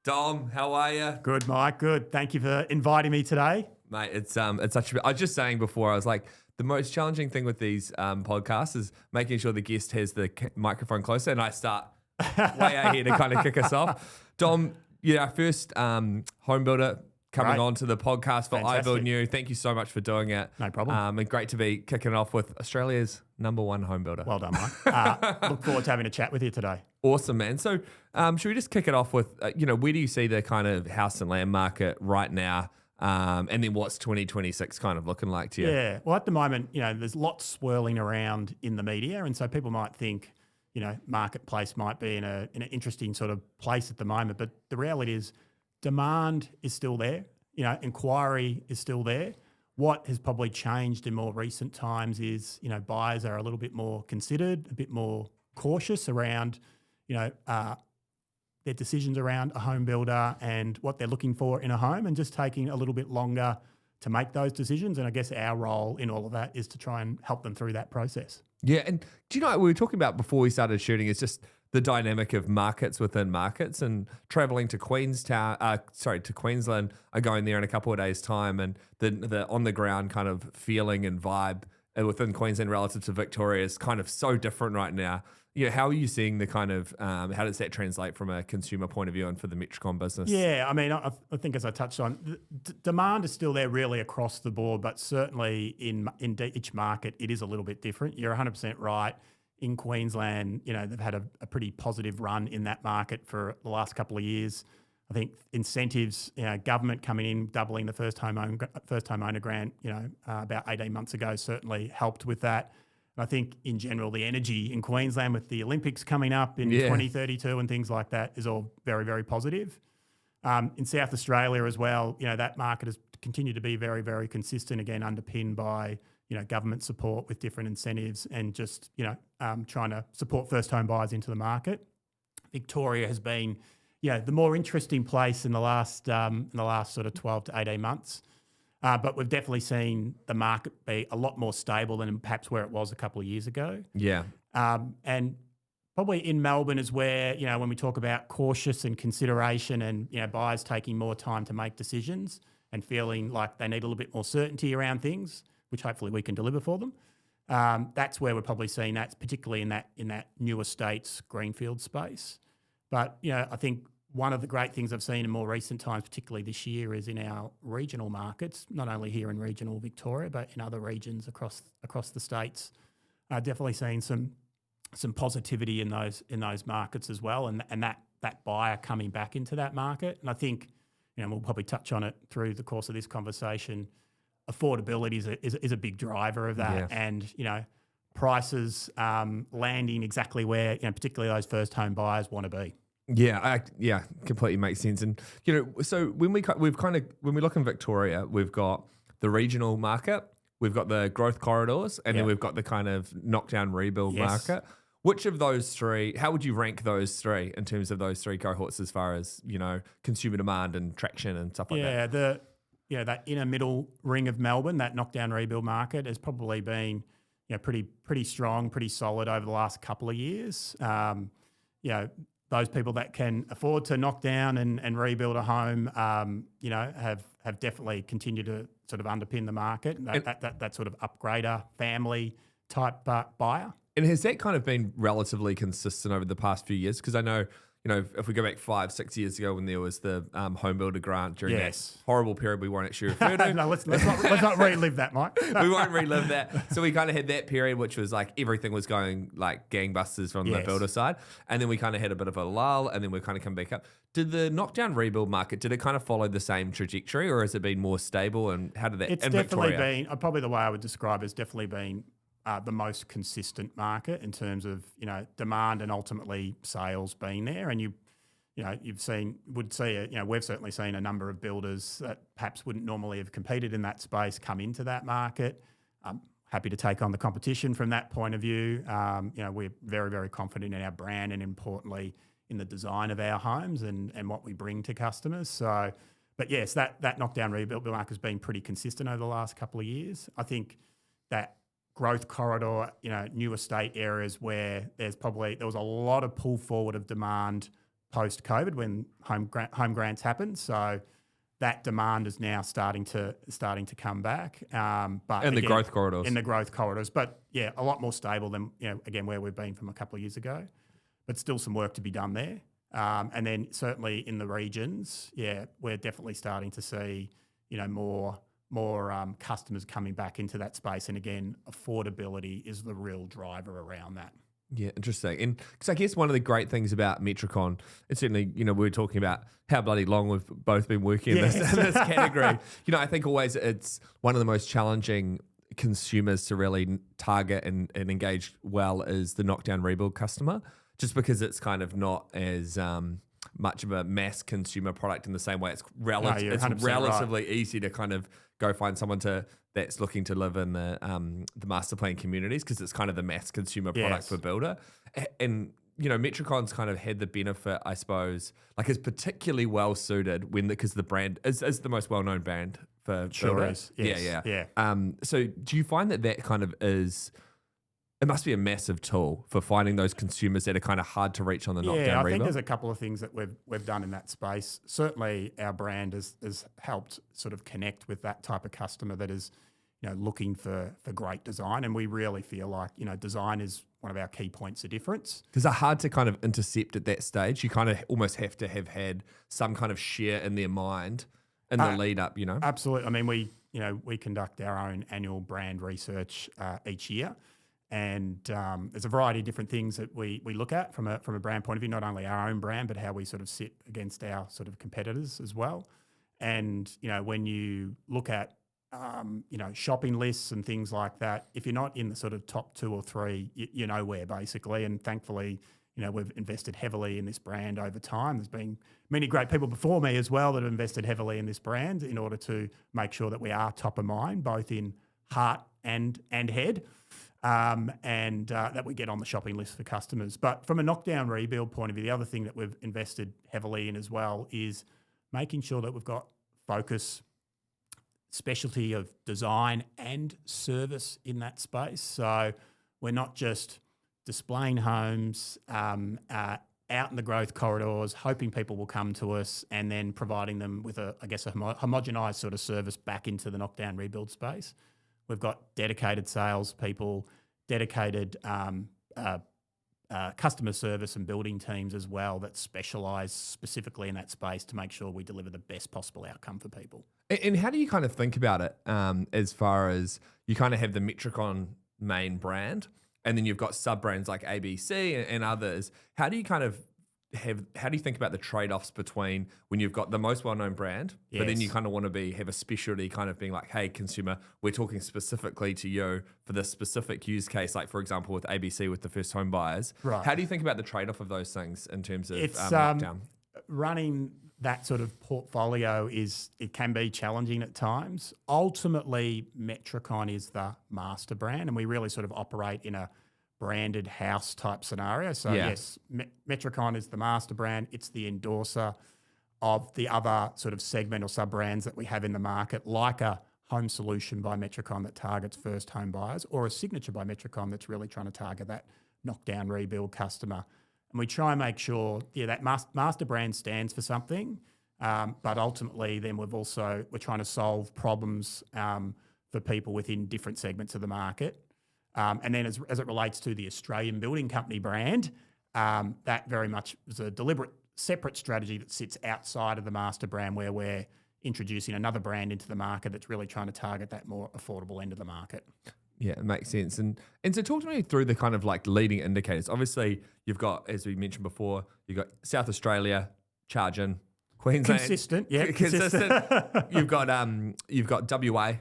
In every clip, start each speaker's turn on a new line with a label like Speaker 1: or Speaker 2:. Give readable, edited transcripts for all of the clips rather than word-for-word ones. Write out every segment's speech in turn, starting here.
Speaker 1: Dom, how are you?
Speaker 2: Good, Mike. Good. Thank you for inviting me today.
Speaker 1: Mate, it's such a, I was just saying before, I was like, the most challenging thing with these podcasts is making sure the guest has the microphone closer, and I start way out here to kind of kick us off. Dom, you're our first home builder coming
Speaker 2: Great.
Speaker 1: onto the podcast for
Speaker 2: Fantastic.
Speaker 1: iBuild New. Thank you so much for doing it.
Speaker 2: No problem.
Speaker 1: And great to be kicking off with Australia's #1 home builder.
Speaker 2: Well done, Mike. Look forward to having a chat with you today.
Speaker 1: Awesome, man. So should we just kick it off with, where do you see the kind of house and land market right now? And then what's 2026 kind of looking like to you?
Speaker 2: Yeah. Well, at the moment, there's lots swirling around in the media. And so people might think, marketplace might be in an interesting sort of place at the moment. But the reality is demand is still there. Inquiry is still there. What has probably changed in more recent times is, buyers are a little bit more considered, a bit more cautious around, their decisions around a home builder and what they're looking for in a home, and just taking a little bit longer to make those decisions. And I guess our role in all of that is to try and help them through that process.
Speaker 1: Yeah, and do you know what we were talking about before we started shooting is just the dynamic of markets within markets, and traveling to to Queensland. I'm going there in a couple of days' time, and the on the ground kind of feeling and vibe within Queensland relative to Victoria is kind of so different right now. How are you seeing the kind of how does that translate from a consumer point of view and for the Metricon business?
Speaker 2: Yeah, I mean, I think as I touched on, demand is still there really across the board, but certainly in each market, it is a little bit different. You're 100% right. In Queensland, they've had a pretty positive run in that market for the last couple of years. I think incentives, government coming in, doubling the first homeowner grant, about 18 months ago certainly helped with that. And I think in general, the energy in Queensland with the Olympics coming up in 2032 and things like that is all very, very positive. In South Australia as well, that market has continued to be very, very consistent, again, underpinned by, government support with different incentives and just, trying to support first home buyers into the market. Victoria has been, the more interesting place in the last sort of 12 to 18 months. But we've definitely seen the market be a lot more stable than perhaps where it was a couple of years ago.
Speaker 1: Yeah.
Speaker 2: And probably in Melbourne is where, when we talk about cautious and consideration and, buyers taking more time to make decisions and feeling like they need a little bit more certainty around things, which hopefully we can deliver for them. That's where we're probably seeing that, particularly in that new estates greenfield space. But, I think one of the great things I've seen in more recent times, particularly this year, is in our regional markets, not only here in regional Victoria, but in other regions across the states. Definitely seeing some positivity in those markets as well, and that buyer coming back into that market. And I think, we'll probably touch on it through the course of this conversation. Affordability is a big driver of that, and prices landing exactly where particularly those first home buyers want to be.
Speaker 1: Yeah, completely makes sense. And so when we look in Victoria, we've got the regional market, we've got the growth corridors, and then we've got the kind of knockdown rebuild market. Which of those three? How would you rank those three in terms of those three cohorts as far as consumer demand and traction and stuff like that?
Speaker 2: That inner middle ring of Melbourne, that knockdown rebuild market, has probably been pretty strong, pretty solid over the last couple of years. Those people that can afford to knock down and rebuild a home, have definitely continued to sort of underpin the market. That sort of upgrader, family type buyer.
Speaker 1: And has that kind of been relatively consistent over the past few years? Because I know, if we go back 5-6 years ago when there was the home builder grant during that horrible period we won't actually refer to.
Speaker 2: No, let's not relive that, Mike.
Speaker 1: We won't relive that. So we kind of had that period, which was like everything was going like gangbusters from the builder side. And then we kind of had a bit of a lull, and then we kind of come back up. Did the knockdown rebuild market, did it kind of follow the same trajectory, or has it been more stable? And how did that?
Speaker 2: It's definitely been, probably the way I would describe it, has definitely been the most consistent market in terms of demand and ultimately sales being there. And we've certainly seen a number of builders that perhaps wouldn't normally have competed in that space come into that market. Happy to take on the competition from that point of view. We're very, very confident in our brand and importantly in the design of our homes and what we bring to customers. So, but yes, that knockdown rebuild market has been pretty consistent over the last couple of years. I think that growth corridor, new estate areas where there was a lot of pull forward of demand post-COVID when home grants happened. So that demand is now starting to come back. But
Speaker 1: In the growth corridors.
Speaker 2: In the growth corridors. But yeah, a lot more stable than, again, where we've been from a couple of years ago. But still some work to be done there. And then certainly in the regions, we're definitely starting to see, more customers coming back into that space. And again, affordability is the real driver around that.
Speaker 1: Yeah, interesting. And because I guess one of the great things about Metricon, and certainly, we were talking about how bloody long we've both been working in this category. I think always it's one of the most challenging consumers to really target and engage well is the Knockdown rebuild customer, just because it's kind of not as much of a mass consumer product in the same way. It's relatively easy to kind of go find someone that's looking to live in the master plan communities, because it's kind of the mass consumer product for builder. And Metricon's kind of had the benefit, I suppose, like is particularly well suited because the brand is the most well known brand for builders.
Speaker 2: Yeah.
Speaker 1: So do you find that kind of is? It must be a massive tool for finding those consumers that are kind of hard to reach on the Knockdown rebuild.
Speaker 2: I think there's a couple of things that we've done in that space. Certainly our brand has helped sort of connect with that type of customer that is, looking for great design. And we really feel like, design is one of our key points of difference.
Speaker 1: Because they're hard to kind of intercept at that stage. You kind of almost have to have had some kind of share in their mind in the lead up,
Speaker 2: Absolutely. I mean, we conduct our own annual brand research each year. And there's a variety of different things that we look at from a brand point of view, not only our own brand, but how we sort of sit against our sort of competitors as well. And, when you look at, shopping lists and things like that, if you're not in the sort of top 2 or 3, you're nowhere basically. And thankfully, we've invested heavily in this brand over time. There's been many great people before me as well that have invested heavily in this brand in order to make sure that we are top of mind, both in heart and head. And that we get on the shopping list for customers. But from a Knockdown rebuild point of view, the other thing that we've invested heavily in as well is making sure that we've got focus, specialty of design and service in that space. So we're not just displaying homes out in the growth corridors, hoping people will come to us, and then providing them with a homogenised sort of service back into the Knockdown rebuild space. We've got dedicated salespeople, dedicated customer service and building teams as well that specialise specifically in that space to make sure we deliver the best possible outcome for people.
Speaker 1: And how do you kind of think about it as far as you kind of have the Metricon main brand and then you've got sub-brands like ABC and others. How do you kind of how do you think about the trade-offs between when you've got the most well-known brand, but then you kind of want to have a specialty kind of being like, hey, consumer, we're talking specifically to you for this specific use case, like for example with ABC with the first home buyers.
Speaker 2: Right.
Speaker 1: How do you think about the trade-off of those things in terms of
Speaker 2: Knockdown? Running that sort of portfolio it can be challenging at times. Ultimately, Metricon is the master brand, and we really sort of operate in a branded house type scenario. So yes, Metricon is the master brand. It's the endorser of the other sort of segment or sub-brands that we have in the market, like a Home Solution by Metricon that targets first home buyers, or a Signature by Metricon that's really trying to target that Knockdown rebuild customer. And we try and make sure, that master brand stands for something, but ultimately then we're trying to solve problems for people within different segments of the market. And then as it relates to the Australian Building Company brand, that very much is a deliberate separate strategy that sits outside of the master brand, where we're introducing another brand into the market that's really trying to target that more affordable end of the market.
Speaker 1: Yeah, it makes sense. And so talk to me through the kind of like leading indicators. Obviously, you've got, as we mentioned before, you've got South Australia, charging, Queensland.
Speaker 2: Consistent.
Speaker 1: You've got WA,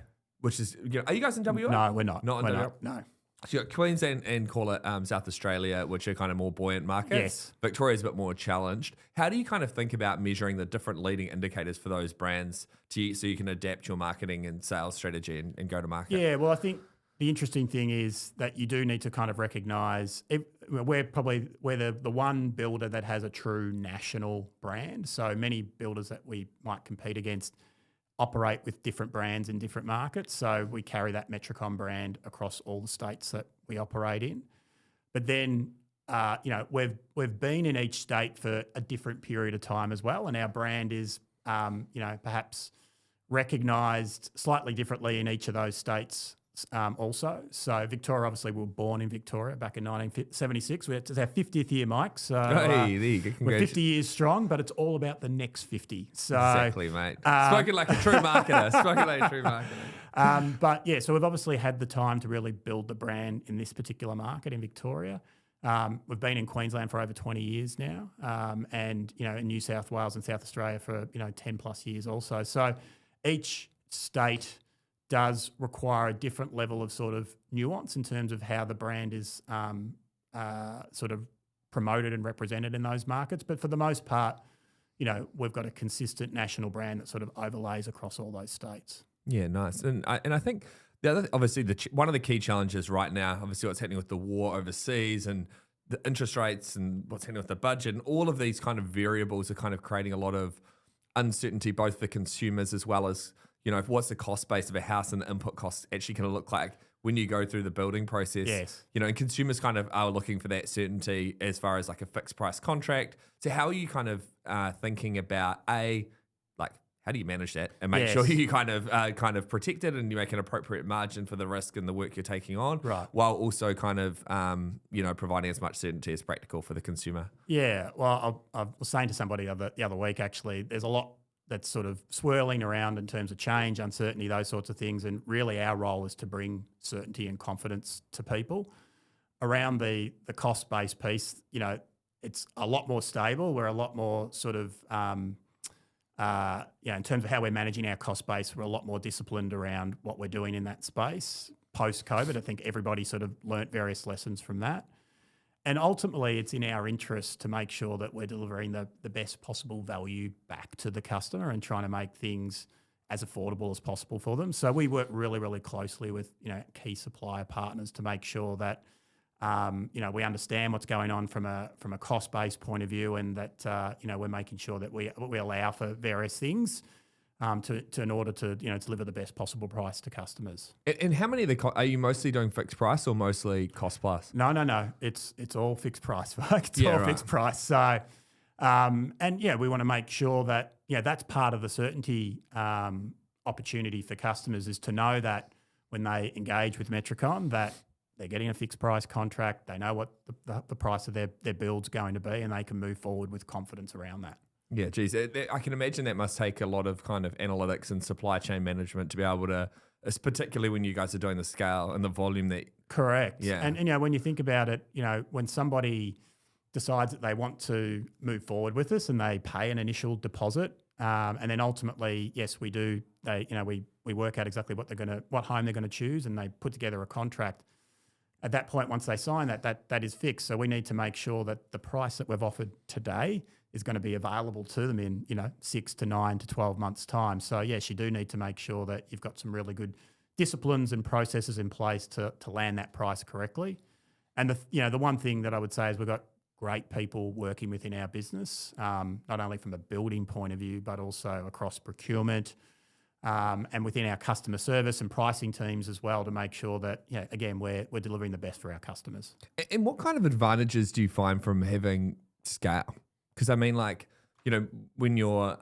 Speaker 1: which is, are you guys in WA?
Speaker 2: No, we're not.
Speaker 1: Not in WA?
Speaker 2: No.
Speaker 1: So you've got Queensland and call it South Australia, which are kind of more buoyant markets.
Speaker 2: Yes.
Speaker 1: Victoria's a bit more challenged. How do you kind of think about measuring the different leading indicators for those brands so you can adapt your marketing and sales strategy and go to market?
Speaker 2: Yeah, well, I think the interesting thing is that you do need to kind of recognise we're the one builder that has a true national brand. So many builders that we might compete against operate with different brands in different markets. So we carry that Metricon brand across all the states that we operate in. But then we've been in each state for a different period of time as well, and our brand is perhaps recognised slightly differently in each of those states also. So Victoria, obviously, we were born in Victoria back in 1976. It's our 50th year, Mike. So
Speaker 1: Hey, there you go.
Speaker 2: we're 50 years strong, but it's all about the next 50. So
Speaker 1: exactly, mate. Spoken like a true marketer. Spoken like a true marketer.
Speaker 2: But yeah, so we've obviously had the time to really build the brand in this particular market in Victoria. We've been in Queensland for over 20 years now, and in New South Wales and South Australia for 10 plus years also. So each state does require a different level of sort of nuance in terms of how the brand is sort of promoted and represented in those markets. But for the most part, we've got a consistent national brand that sort of overlays across all those states.
Speaker 1: Yeah, nice. And I think the other, obviously, one of the key challenges right now, obviously, what's happening with the war overseas and the interest rates and what's happening with the budget and all of these kind of variables are kind of creating a lot of uncertainty, both for consumers as well as what's the cost base of a house and the input costs actually going to look like when you go through the building process.
Speaker 2: Yes.
Speaker 1: And consumers kind of are looking for that certainty as far as like a fixed price contract. So how are you kind of thinking about how do you manage that and make sure you kind of protect it and you make an appropriate margin for the risk and the work you're taking on,
Speaker 2: right,
Speaker 1: while also kind of providing as much certainty as practical for the consumer?
Speaker 2: Yeah, well, I was saying to somebody the other week, actually, there's a lot that's sort of swirling around in terms of change, uncertainty, those sorts of things. And really our role is to bring certainty and confidence to people. Around the cost-based piece, it's a lot more stable. We're a lot more sort of, in terms of how we're managing our cost base, we're a lot more disciplined around what we're doing in that space. Post-COVID, I think everybody sort of learnt various lessons from that. And ultimately, it's in our interest to make sure that we're delivering the best possible value back to the customer and trying to make things as affordable as possible for them. So we work really, really closely with key supplier partners to make sure that we understand what's going on from a cost-based point of view, and that we're making sure that we allow for various things in order to deliver the best possible price to customers.
Speaker 1: And how many of are you mostly doing fixed price or mostly cost plus?
Speaker 2: No. It's all fixed price, right? It's all fixed price. So, we want to make sure that that's part of the certainty opportunity for customers, is to know that when they engage with Metricon, that they're getting a fixed price contract, they know what the price of their build's going to be, and they can move forward with confidence around that.
Speaker 1: Yeah, geez, I can imagine that must take a lot of kind of analytics and supply chain management to be able to, particularly when you guys are doing the scale and the volume that.
Speaker 2: Correct.
Speaker 1: Yeah.
Speaker 2: And when you think about it, when somebody decides that they want to move forward with us and they pay an initial deposit, and then ultimately, yes, we do. We work out exactly what home they're gonna choose, and they put together a contract. At that point, once they sign that is fixed. So we need to make sure that the price that we've offered today is going to be available to them in 6 to 9 to 12 months' time. So yes, you do need to make sure that you've got some really good disciplines and processes in place to land that price correctly. And the one thing that I would say is we've got great people working within our business, not only from a building point of view, but also across procurement, and within our customer service and pricing teams as well, to make sure that, again, we're delivering the best for our customers.
Speaker 1: And what kind of advantages do you find from having scale? Because I mean, when you're,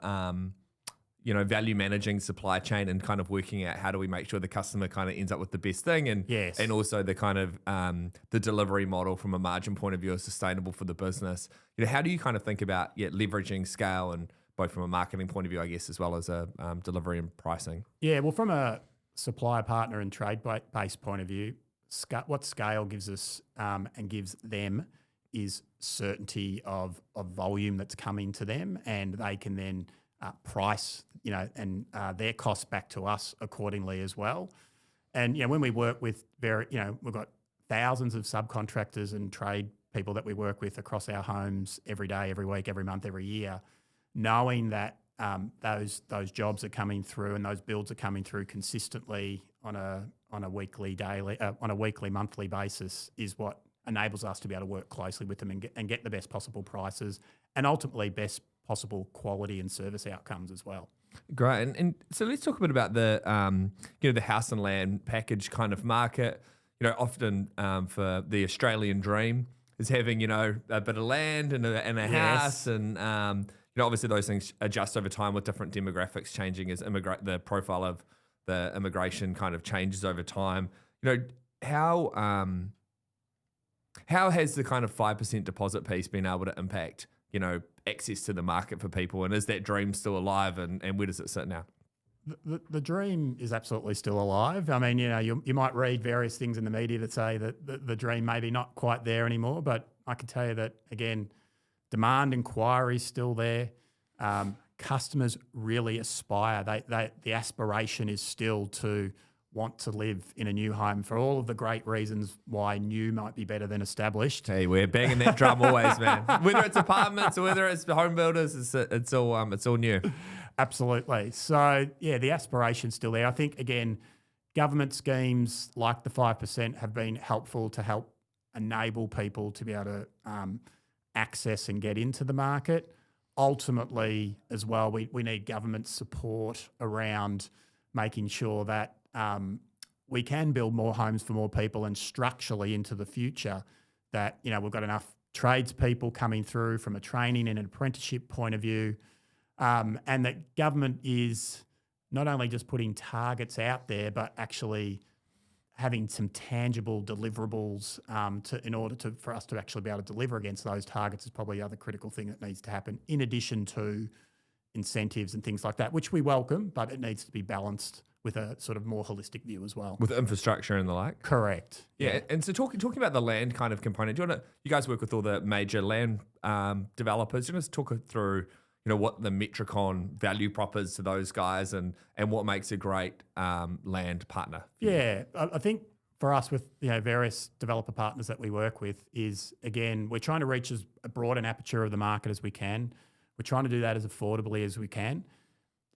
Speaker 1: value managing supply chain and kind of working out how do we make sure the customer kind of ends up with the best thing, and
Speaker 2: yes,
Speaker 1: and also the kind of the delivery model from a margin point of view is sustainable for the business. How do you kind of think about leveraging scale, and both from a marketing point of view, I guess, as well as a delivery and pricing?
Speaker 2: Yeah, well, from a supplier partner and trade-based point of view, what scale gives us and gives them is certainty of volume that's coming to them, and they can then price, and their costs back to us accordingly as well. And when we work with we've got thousands of subcontractors and trade people that we work with across our homes every day, every week, every month, every year, knowing that those jobs are coming through and those builds are coming through consistently on a weekly, monthly basis is what enables us to be able to work closely with them and get the best possible prices, and ultimately best possible quality and service outcomes as well.
Speaker 1: Great. And so let's talk a bit about the the house and land package kind of market. Often for the Australian dream, is having, a bit of land and a house, and obviously those things adjust over time with different demographics changing as the profile of the immigration kind of changes over time. How has the kind of 5% deposit piece been able to impact, access to the market for people? And is that dream still alive, and where does it sit now?
Speaker 2: The dream is absolutely still alive. I mean, you might read various things in the media that say that the dream may be not quite there anymore, but I can tell you that, again, demand inquiry is still there. Customers really aspire. The aspiration is still to want to live in a new home for all of the great reasons why new might be better than established.
Speaker 1: Hey, we're banging that drum always, man. Whether it's apartments or whether it's home builders, it's all new.
Speaker 2: Absolutely. So, yeah, the aspiration's still there. I think, again, government schemes like the 5% have been helpful to help enable people to be able to access and get into the market. Ultimately, as well, we need government support around making sure that we can build more homes for more people, and structurally into the future that, we've got enough tradespeople coming through from a training and an apprenticeship point of view. And that government is not only just putting targets out there, but actually having some tangible deliverables in order for us to actually be able to deliver against those targets is probably the other critical thing that needs to happen, in addition to incentives and things like that, which we welcome, but it needs to be balanced with a sort of more holistic view as well.
Speaker 1: With infrastructure and the like?
Speaker 2: Correct.
Speaker 1: Yeah. And so talking about the land kind of component, you guys work with all the major land developers. Do you want to talk through what the Metricon value prop is to those guys, and what makes a great land partner?
Speaker 2: Yeah, I think for us with various developer partners that we work with is, again, we're trying to reach as broad an aperture of the market as we can. We're trying to do that as affordably as we can.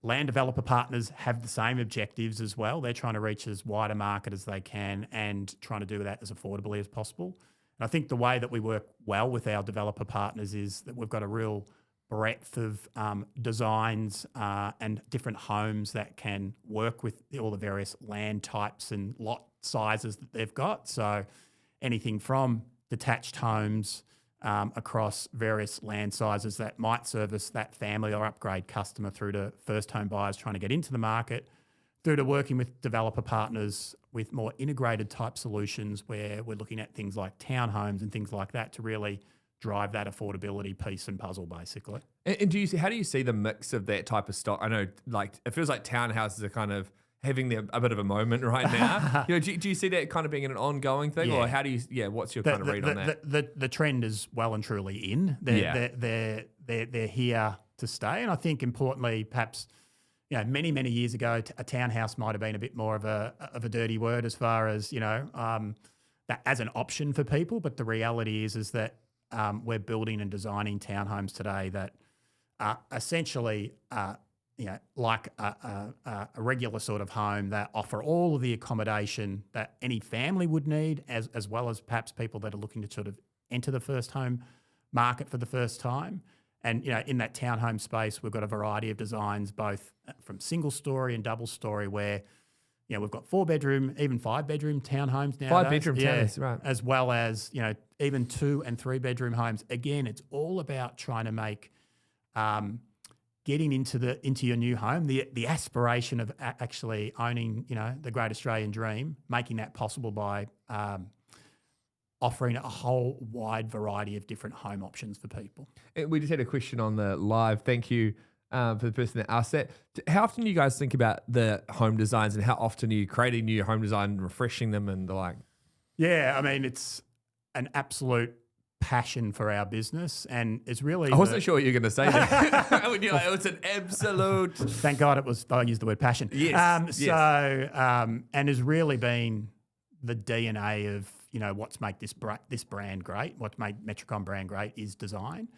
Speaker 2: Land developer partners have the same objectives as well. They're trying to reach as wide a market as they can and trying to do that as affordably as possible. And I think the way that we work well with our developer partners is that we've got a real breadth of designs and different homes that can work with all the various land types and lot sizes that they've got. So anything from detached homes across various land sizes that might service that family or upgrade customer, through to first home buyers trying to get into the market, through to working with developer partners with more integrated type solutions where we're looking at things like townhomes and things like that to really drive that affordability piece and puzzle, basically.
Speaker 1: And how do you see the mix of that type of stock? I know, it feels like townhouses are kind of having a bit of a moment right now. Do you see that kind of being an ongoing thing, or how do you? What's your kind of read on that?
Speaker 2: The trend is well and truly in. They're here to stay, and I think importantly, perhaps many years ago, a townhouse might have been a bit more of a dirty word as far as that as an option for people. But the reality is that we're building and designing townhomes today that are essentially, like a regular sort of home that offer all of the accommodation that any family would need, as well as perhaps people that are looking to sort of enter the first home market for the first time. And, in that townhome space, we've got a variety of designs, both from single story and double story, where we've got 4-bedroom, even 5-bedroom townhomes now.
Speaker 1: 5-bedroom townhomes, right.
Speaker 2: As well as, even 2- and 3-bedroom homes. Again, it's all about trying to make getting into your new home, the aspiration of actually owning, the great Australian dream, making that possible by offering a whole wide variety of different home options for people.
Speaker 1: And we just had a question on the live. Thank you for the person that asked that. How often do you guys think about the home designs, and how often are you creating new home design, refreshing them and the like?
Speaker 2: Yeah, I mean, it's an absolute passion for our business, and it's really...
Speaker 1: I wasn't sure what you were going to say that. When you're like, it's an absolute...
Speaker 2: Thank God I used the word passion.
Speaker 1: Yes.
Speaker 2: And has really been the DNA of, what's made this brand great, what's made Metricon brand great is design.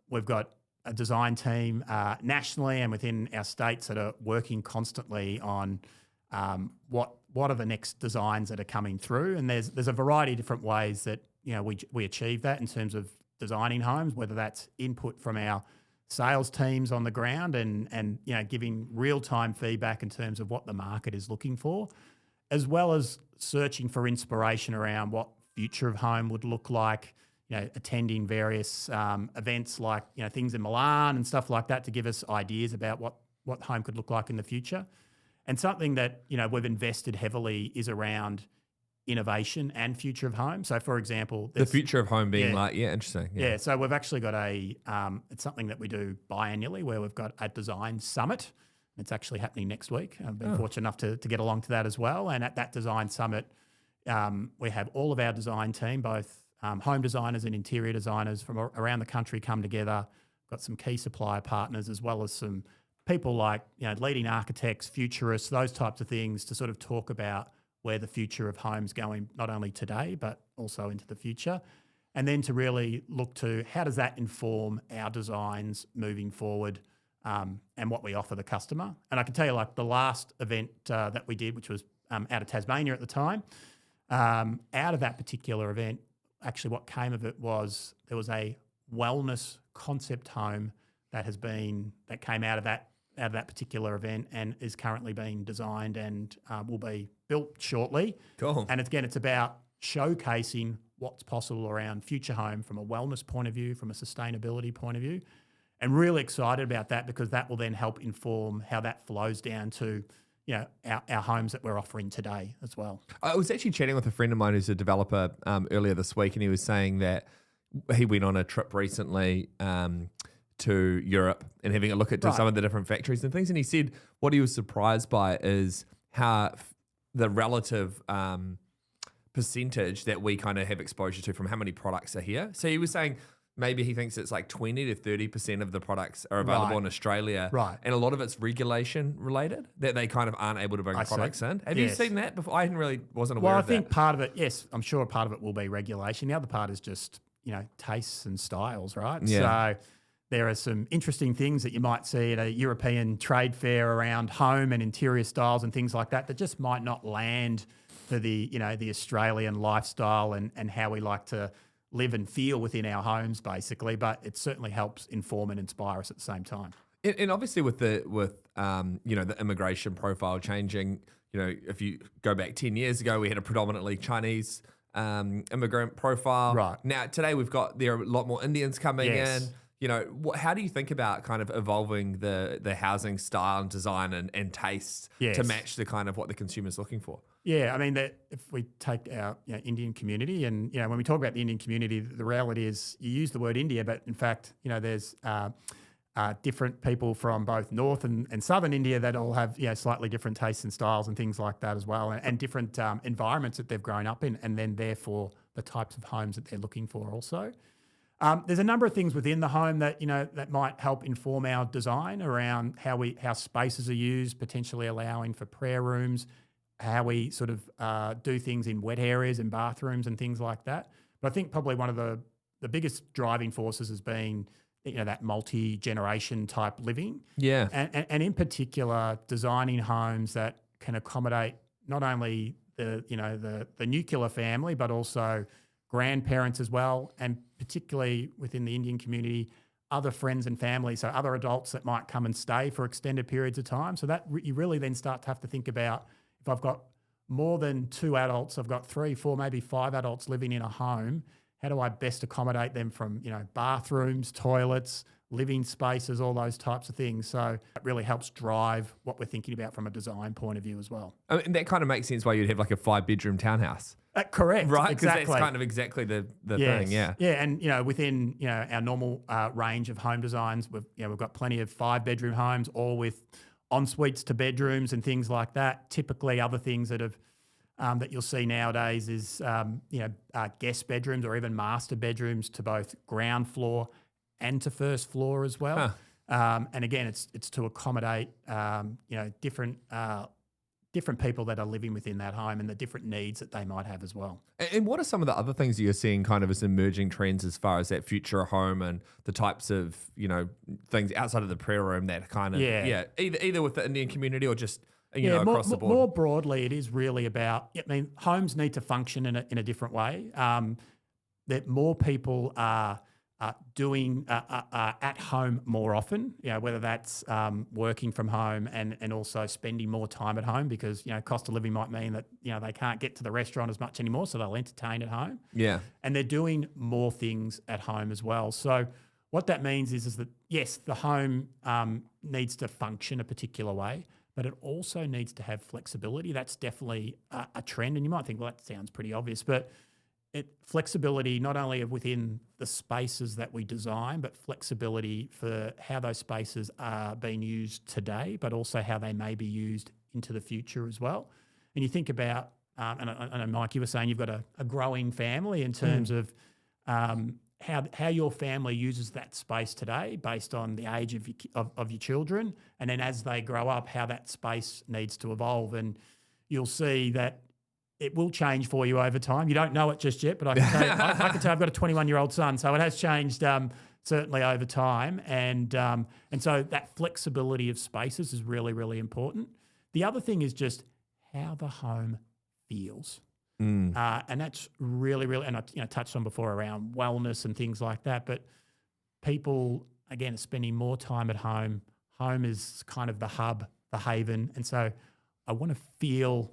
Speaker 2: We've got a design team nationally and within our states that are working constantly on what are the next designs that are coming through, and there's a variety of different ways that we achieve that in terms of designing homes, whether that's input from our sales teams on the ground and giving real-time feedback in terms of what the market is looking for, as well as searching for inspiration around what future of home would look like, attending various events like, things in Milan and stuff like that to give us ideas about what home could look like in the future. And something that, we've invested heavily is around innovation and future of home. So, for example,
Speaker 1: The future of home being
Speaker 2: Yeah.
Speaker 1: interesting.
Speaker 2: Yeah, so we've actually got it's something that we do biannually where we've got a design summit. It's actually happening next week. I've been fortunate enough to get along to that as well. And at that design summit, we have all of our design team, both home designers and interior designers from around the country come together. Got some key supplier partners as well as some people like leading architects, futurists, those types of things to sort of talk about where the future of home's going, not only today, but also into the future. And then to really look to how does that inform our designs moving forward and what we offer the customer. And I can tell you, like the last event that we did, which was out of Tasmania at the time, out of that particular event, actually what came of it was there was a wellness concept home that came out of that particular event and is currently being designed and will be built shortly.
Speaker 1: Cool.
Speaker 2: And it's about showcasing what's possible around future home from a wellness point of view, from a sustainability point of view. And really excited about that because that will then help inform how that flows down to our homes that we're offering today as well.
Speaker 1: I was actually chatting with a friend of mine who's a developer earlier this week, and he was saying that he went on a trip recently to Europe and having a look at some of the different factories and things. And he said what he was surprised by is how the relative percentage that we kind of have exposure to from how many products are here. So he was saying maybe he thinks it's like 20 to 30% of the products are available in Australia.
Speaker 2: Right.
Speaker 1: And a lot of it's regulation related, that they kind of aren't able to bring products in. Have you seen that before? I wasn't aware of that.
Speaker 2: Well, I think part of it, yes, I'm sure part of it will be regulation. The other part is just, tastes and styles, right?
Speaker 1: Yeah.
Speaker 2: So there are some interesting things that you might see at a European trade fair around home and interior styles and things like that just might not land for the Australian lifestyle and how we like to live and feel within our homes, basically. But it certainly helps inform and inspire us at the same time.
Speaker 1: And obviously with the immigration profile changing, if you go back 10 years ago, we had a predominantly Chinese immigrant profile.
Speaker 2: Right.
Speaker 1: Now today there are a lot more Indians coming
Speaker 2: Yes.
Speaker 1: in. How do you think about kind of evolving the housing style and design and tastes to match the kind of what the consumer's looking for?
Speaker 2: Yeah, I mean, if we take our Indian community and, when we talk about the Indian community, the reality is you use the word India, but in fact, there's different people from both North and Southern India that all have, slightly different tastes and styles and things like that as well, and different environments that they've grown up in, and then therefore the types of homes that they're looking for also. There's a number of things within the home that that might help inform our design around how spaces are used, potentially allowing for prayer rooms, how we sort of do things in wet areas and bathrooms and things like that. But I think probably one of the biggest driving forces has been that multi-generation type living.
Speaker 1: Yeah,
Speaker 2: and in particular designing homes that can accommodate not only the nuclear family but also grandparents as well, and particularly within the Indian community, other friends and family, so other adults that might come and stay for extended periods of time. So that you really then start to have to think about, if I've got more than 2 adults, I've got 3, 4, maybe 5 adults living in a home, how do I best accommodate them from, bathrooms, toilets, living spaces, all those types of things. So it really helps drive what we're thinking about from a design point of view as well.
Speaker 1: I mean, that kind of makes sense why you'd have like a 5-bedroom townhouse.
Speaker 2: Correct.
Speaker 1: Right?
Speaker 2: Exactly.
Speaker 1: That's kind of exactly the thing, yeah.
Speaker 2: Yeah, and within our normal range of home designs, we've got plenty of 5-bedroom homes, all with en suites to bedrooms and things like that. Typically, other things that you'll see nowadays is guest bedrooms or even master bedrooms to both ground floor and to first floor as well. And again, it's to accommodate different people that are living within that home and the different needs that they might have as well.
Speaker 1: And what are some of the other things that you're seeing kind of as emerging trends as far as that future home and the types of, things outside of the prayer room that kind of, either with the Indian community or just, across the board?
Speaker 2: More broadly, it is really about, homes need to function in a different way. That more people are doing at home more often, whether that's working from home and also spending more time at home because, cost of living might mean that, they can't get to the restaurant as much anymore, so they'll entertain at home.
Speaker 1: Yeah.
Speaker 2: And they're doing more things at home as well. So what that means is that, yes, the home needs to function a particular way, but it also needs to have flexibility. That's definitely a trend. And you might think, well, that sounds pretty obvious, but flexibility not only within the spaces that we design, but flexibility for how those spaces are being used today, but also how they may be used into the future as well. And you think about, and Mike, you were saying you've got a growing family in terms of how your family uses that space today based on the age of your children. And then as they grow up, how that space needs to evolve. And you'll see that it will change for you over time. You don't know it just yet, but I can tell you, I can tell I've got a 21-year-old son, so it has changed certainly over time. And so that flexibility of spaces is really, really important. The other thing is just how the home feels. And that's really, really, and I touched on before around wellness and things like that, but people, again, are spending more time at home. Home is kind of the hub, the haven. And so I want to feel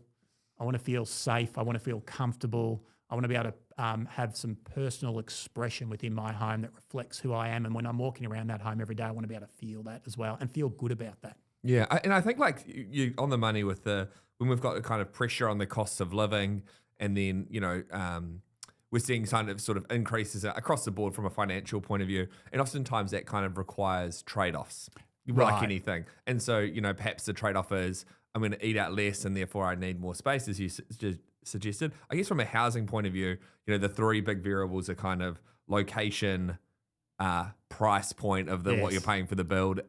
Speaker 2: safe. I want to feel comfortable. I want to be able to have some personal expression within my home that reflects who I am. And when I'm walking around that home every day, I want to be able to feel that as well and feel good about that.
Speaker 1: Yeah. And I think like you on the money with when we've got the kind of pressure on the costs of living and then, we're seeing sort of increases across the board from a financial point of view. And oftentimes that kind of requires trade-offs like anything. And so, perhaps the trade-off is, I'm going to eat out less and therefore I need more space, as you suggested. I guess from a housing point of view, the three big variables are kind of location, price point of what you're paying for the build,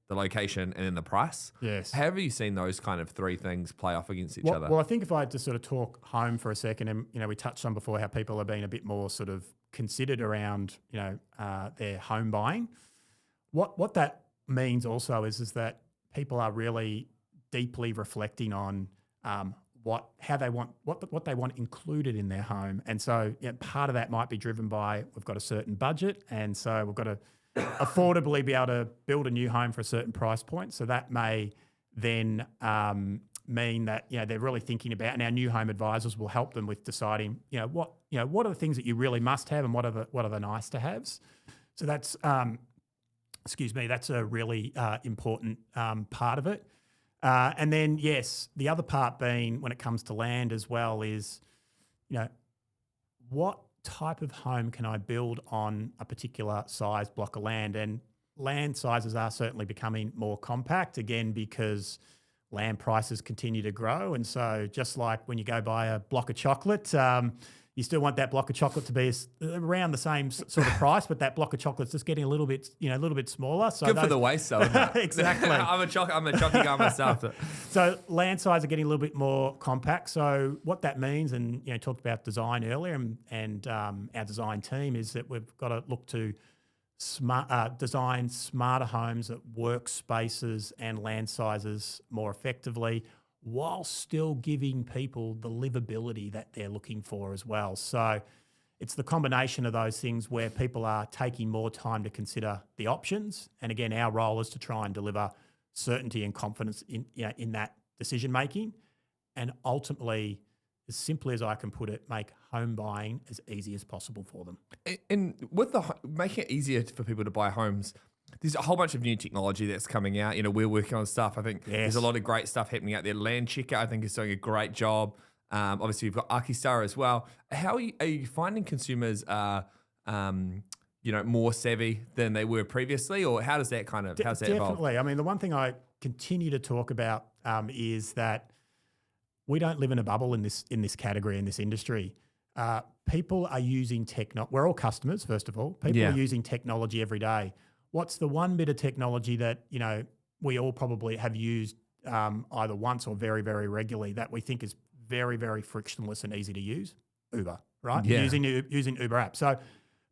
Speaker 1: the location, and then the price.
Speaker 2: Yes.
Speaker 1: How have you seen those kind of three things play off against each other?
Speaker 2: Well, I think if I had to sort of talk home for a second, and we touched on before how people are being a bit more sort of considered around, their home buying. What that means also is that people are really deeply reflecting on what they want included in their home, and so part of that might be driven by we've got a certain budget, and so we've got to affordably be able to build a new home for a certain price point. So that may then mean that they're really thinking about, and our new home advisors will help them with deciding what are the things that you really must have and what are the nice to haves. So that's that's a really important part of it. And then, yes, the other part being when it comes to land as well is, what type of home can I build on a particular size block of land? And land sizes are certainly becoming more compact, again, because land prices continue to grow. And so just like when you go buy a block of chocolate, you still want that block of chocolate to be around the same sort of price, but that block of chocolate's just getting a little bit smaller. So
Speaker 1: good for the waste, though, isn't it?
Speaker 2: Exactly.
Speaker 1: I'm a chocolate guy myself.
Speaker 2: So land size are getting a little bit more compact. So what that means, and talked about design earlier, and our design team is that we've got to look to design smarter homes that work spaces and land sizes more effectively, while still giving people the livability that they're looking for as well. So it's the combination of those things where people are taking more time to consider the options. And again, our role is to try and deliver certainty and confidence in that decision making. And ultimately, as simply as I can put it, make home buying as easy as possible for them.
Speaker 1: And with making it easier for people to buy homes, there's a whole bunch of new technology that's coming out. We're working on stuff. I think there's a lot of great stuff happening out there. Land Checker, I think, is doing a great job. Obviously, you've got Archistar as well. How are you finding consumers are, more savvy than they were previously, or how does that evolve?
Speaker 2: Definitely. I mean, the one thing I continue to talk about is that we don't live in a bubble in this category, in this industry. People are using we're all customers, first of all. People are using technology every day. What's the one bit of technology that, we all probably have used either once or very, very regularly that we think is very, very frictionless and easy to use? Uber, right?
Speaker 1: Yeah.
Speaker 2: Using Uber app. So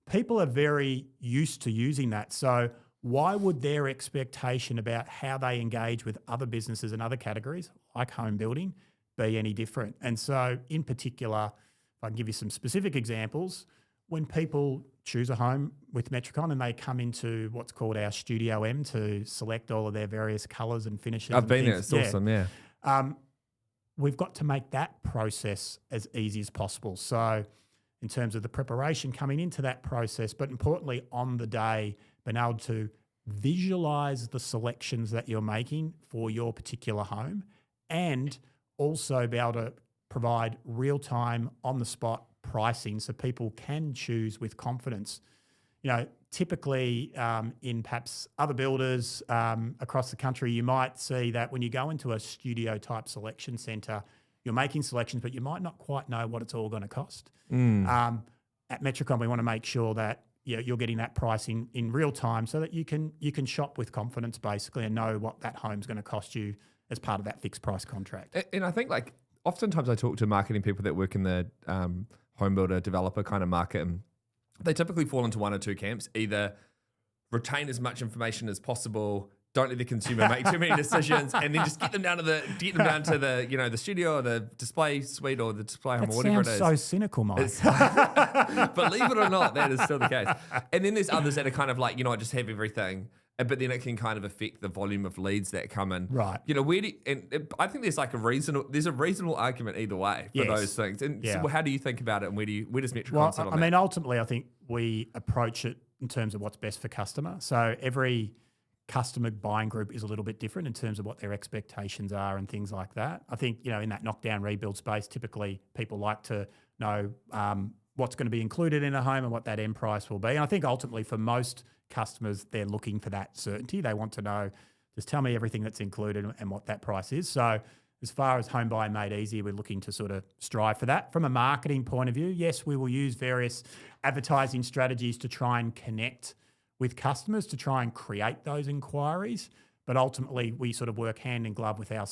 Speaker 2: people are very used to using that. So why would their expectation about how they engage with other businesses and other categories, like home building, be any different? And so in particular, if I can give you some specific examples, when people choose a home with Metricon and they come into what's called our Studio M to select all of their various colours and finishes.
Speaker 1: I've been there. It's awesome, yeah.
Speaker 2: We've got to make that process as easy as possible. So in terms of the preparation coming into that process, but importantly on the day, being able to visualize the selections that you're making for your particular home and also be able to provide real-time, on-the-spot pricing so people can choose with confidence. You know, typically in perhaps other builders across the country, you might see that when you go into a studio-type selection centre, you're making selections, but you might not quite know what it's all going to cost. At Metricon, we want to make sure that you're getting that pricing in real time so that you can shop with confidence basically and know what that home's going to cost you as part of that fixed price contract.
Speaker 1: And I think like oftentimes I talk to marketing people that work in the home builder developer kind of market, and they typically fall into one or two camps. Either retain as much information as possible, don't let the consumer make too many decisions, and then just get them down to the the studio or the display suite or the display home or whatever it is.
Speaker 2: That sounds so cynical, Mike.
Speaker 1: Believe it or not, that is still the case. And then there's others that are kind of like, just have everything, but then it can kind of affect the volume of leads that come in.
Speaker 2: Right.
Speaker 1: I think there's like a reasonable argument either way for those things. And so how do you think about it, and where does Metricon sit on that?
Speaker 2: I mean, ultimately, I think we approach it in terms of what's best for customer. So every customer buying group is a little bit different in terms of what their expectations are and things like that. I think, in that knockdown rebuild space, typically people like to know what's going to be included in a home and what that end price will be. And I think ultimately for most customers, they're looking for that certainty. They want to know, just tell me everything that's included and what that price is. So as far as home buying made easy, we're looking to sort of strive for that. From a marketing point of view, yes, we will use various advertising strategies to try and connect with customers to try and create those inquiries. But ultimately, we sort of work hand in glove with our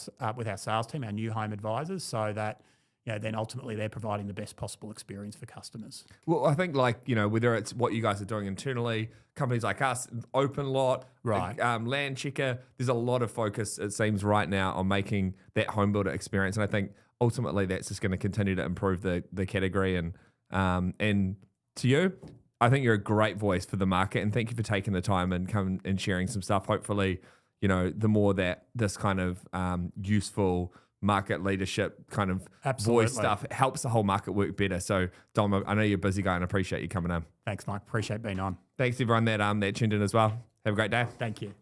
Speaker 2: sales team, our new home advisors, so that then ultimately they're providing the best possible experience for customers.
Speaker 1: Well, I think whether it's what you guys are doing internally, companies like us, Open Lot,
Speaker 2: right,
Speaker 1: Land Checker, there's a lot of focus, it seems, right now on making that home builder experience. And I think ultimately that's just going to continue to improve the category. And to you, I think you're a great voice for the market, and thank you for taking the time and come and sharing some stuff. Hopefully, the more that this kind of useful market leadership kind of voice stuff helps the whole market work better. So, Dom, I know you're a busy guy and I appreciate you coming in.
Speaker 2: Thanks, Mike. Appreciate being on.
Speaker 1: Thanks everyone that tuned in as well. Have a great day.
Speaker 2: Thank you.